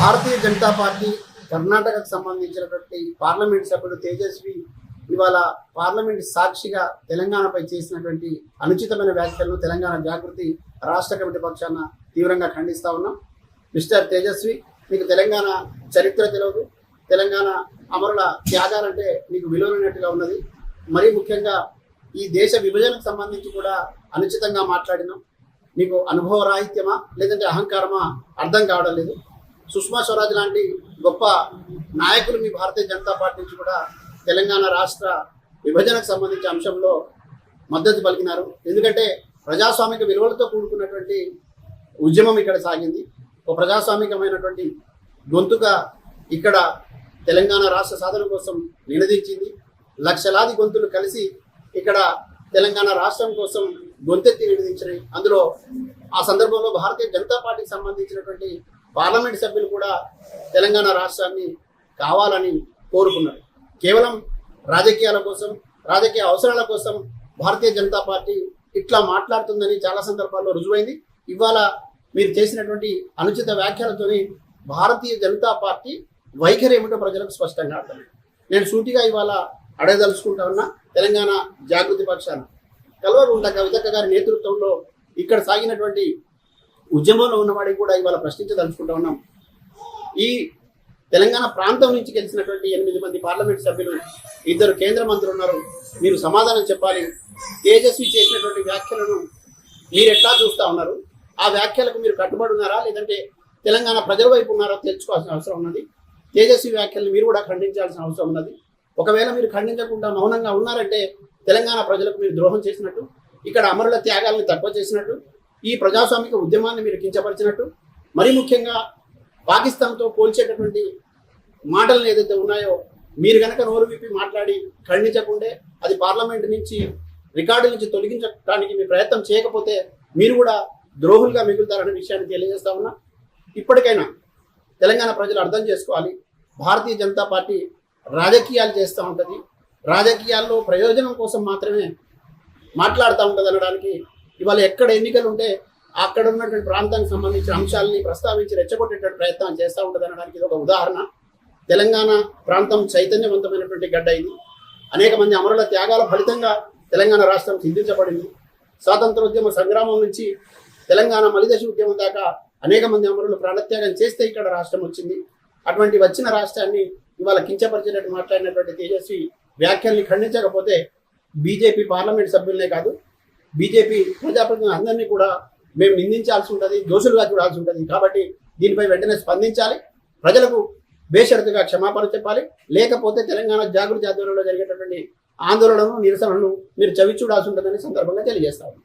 Bharatiya Janata party కర్ణాటకకు సంబంధించినటువంటి parliament సభ్యుడు తేజస్వి ఇవాళ పార్లమెంట్ సాక్షిగా తెలంగాణపై చేసినటువంటి అనుచితమైన వ్యాఖ్యలను తెలంగాణ జాగృతి రాష్ట్ర కమిటీ పక్షాన తీవ్రంగా ఖండిస్తా ఉన్నాం. మిస్టర్ తేజస్వి, మీకు తెలంగాణ చరిత్ర తెలియదు, తెలంగాణ అమరుల త్యాగాలంటే మీకు విలువైనట్టుగా ఉన్నది. మరీ ముఖ్యంగా ఈ దేశ విభజనకు సంబంధించి కూడా అనుచితంగా మాట్లాడినాం. మీకు అనుభవ రాహిత్యమా లేదంటే అహంకారమా అర్థం కావడం లేదు. సుష్మా స్వరాజ్ లాంటి గొప్ప నాయకులు మీ భారతీయ జనతా పార్టీ నుంచి కూడా తెలంగాణ రాష్ట్ర విభజనకు సంబంధించిన అంశంలో మద్దతు పలికినారు. ఎందుకంటే ప్రజాస్వామిక విలువలతో కూడుకున్నటువంటి ఉద్యమం ఇక్కడ సాగింది. ఒక ప్రజాస్వామికమైనటువంటి గొంతుగా ఇక్కడ తెలంగాణ రాష్ట్ర సాధన కోసం నినదించింది. లక్షలాది గొంతులు కలిసి ఇక్కడ తెలంగాణ రాష్ట్రం కోసం గొంతెత్తి నినదించినాయి. అందులో ఆ సందర్భంలో భారతీయ జనతా పార్టీకి సంబంధించినటువంటి పార్లమెంట్ సభ్యులు కూడా తెలంగాణ రాష్ట్రాన్ని కావాలని కోరుకున్నారు. కేవలం రాజకీయాల కోసం, రాజకీయ అవసరాల కోసం భారతీయ జనతా పార్టీ ఇట్లా మాట్లాడుతుందని చాలా సందర్భాల్లో రుజువైంది. ఇవాళ మీరు చేసినటువంటి అనుచిత వ్యాఖ్యలతోని భారతీయ జనతా పార్టీ వైఖరి ఏమిటో ప్రజలకు స్పష్టంగా అర్థమైంది. నేను సూటిగా ఇవాళ అడగదలుచుకుంటా ఉన్నా, తెలంగాణ జాగృతి పక్షాన కల్వకుంట్ల కవితక్క గారి నేతృత్వంలో ఇక్కడ సాగినటువంటి ఉద్యమంలో ఉన్నవాడికి కూడా ఇవాళ ప్రశ్నించదలుచుకుంటా ఉన్నాం. ఈ తెలంగాణ ప్రాంతం నుంచి గెలిచినటువంటి 8 మంది పార్లమెంట్ సభ్యులు, 2 కేంద్ర మంత్రులు ఉన్నారు. మీరు సమాధానం చెప్పాలి. తేజస్వి చేసినటువంటి వ్యాఖ్యలను మీరు ఎట్లా చూస్తా ఉన్నారు? ఆ వ్యాఖ్యలకు మీరు కట్టుబడి ఉన్నారా లేదంటే తెలంగాణ ప్రజల వైపు ఉన్నారో తెలుసుకోవాల్సిన అవసరం ఉన్నది. తేజస్వి వ్యాఖ్యలను మీరు కూడా ఖండించాల్సిన అవసరం ఉన్నది. ఒకవేళ మీరు ఖండించకుండా మౌనంగా ఉన్నారంటే తెలంగాణ ప్రజలకు మీరు ద్రోహం చేసినట్టు, ఇక్కడ అమరుల త్యాగాలను తక్కువ చేసినట్టు, ఈ ప్రజాస్వామిక ఉద్యమాన్ని మీరు కించపరిచినట్టు. మరీ ముఖ్యంగా పాకిస్తాన్తో పోల్చేటటువంటి మాటలు ఏదైతే ఉన్నాయో మీరు కనుక నోరు విప్పి మాట్లాడి ఖండించకుండే అది పార్లమెంట్ నుంచి రికార్డు నుంచి తొలగించడానికి మీ ప్రయత్నం చేయకపోతే మీరు కూడా ద్రోహులుగా మిగులుతారనే విషయాన్ని తెలియజేస్తా ఉన్నా. ఇప్పటికైనా తెలంగాణ ప్రజలు అర్థం చేసుకోవాలి. భారతీయ జనతా పార్టీ రాజకీయాలు చేస్తూ ఉంటుంది, రాజకీయాల్లో ప్రయోజనం కోసం మాత్రమే మాట్లాడుతూ ఉంటుంది అనడానికి ఇవాళ ఎక్కడ ఎన్నికలు ఉంటే అక్కడ ఉన్నటువంటి ప్రాంతానికి సంబంధించిన అంశాలని ప్రస్తావించి రెచ్చగొట్టేటువంటి ప్రయత్నం చేస్తూ ఉంటుంది అనడానికి ఇది ఒక ఉదాహరణ. తెలంగాణ ప్రాంతం చైతన్యవంతమైనటువంటి గడ్డ ఇది. అనేక మంది అమరుల త్యాగాల ఫలితంగా తెలంగాణ రాష్ట్రం సిద్ధించబడింది. స్వాతంత్రోద్యమ సంగ్రామం నుంచి తెలంగాణ మలిదశ ఉద్యమం దాకా అనేక మంది అమరులు ప్రాణత్యాగం చేస్తే ఇక్కడ రాష్ట్రం వచ్చింది. అటువంటి వచ్చిన రాష్ట్రాన్ని ఇవాళ కించపరిచేటట్టు మాట్లాడినటువంటి తేజస్వి వ్యాఖ్యల్ని ఖండించకపోతే బీజేపీ పార్లమెంట్ సభ్యులనే కాదు, బీజేపీ ప్రజాప్రతినిధులు అందరినీ కూడా మేము నిందించాల్సి ఉంటుంది, దోషులుగా చూడాల్సి ఉంటుంది. కాబట్టి దీనిపై వెంటనే స్పందించాలి, ప్రజలకు బేషరతుగా క్షమాపణ చెప్పాలి. లేకపోతే తెలంగాణ జాగృతి ఆధ్వర్యంలో జరిగేటటువంటి ఆందోళనను, నిరసనను మీరు చవి చూడాల్సి ఉంటుందని సందర్భంగా తెలియజేస్తాము.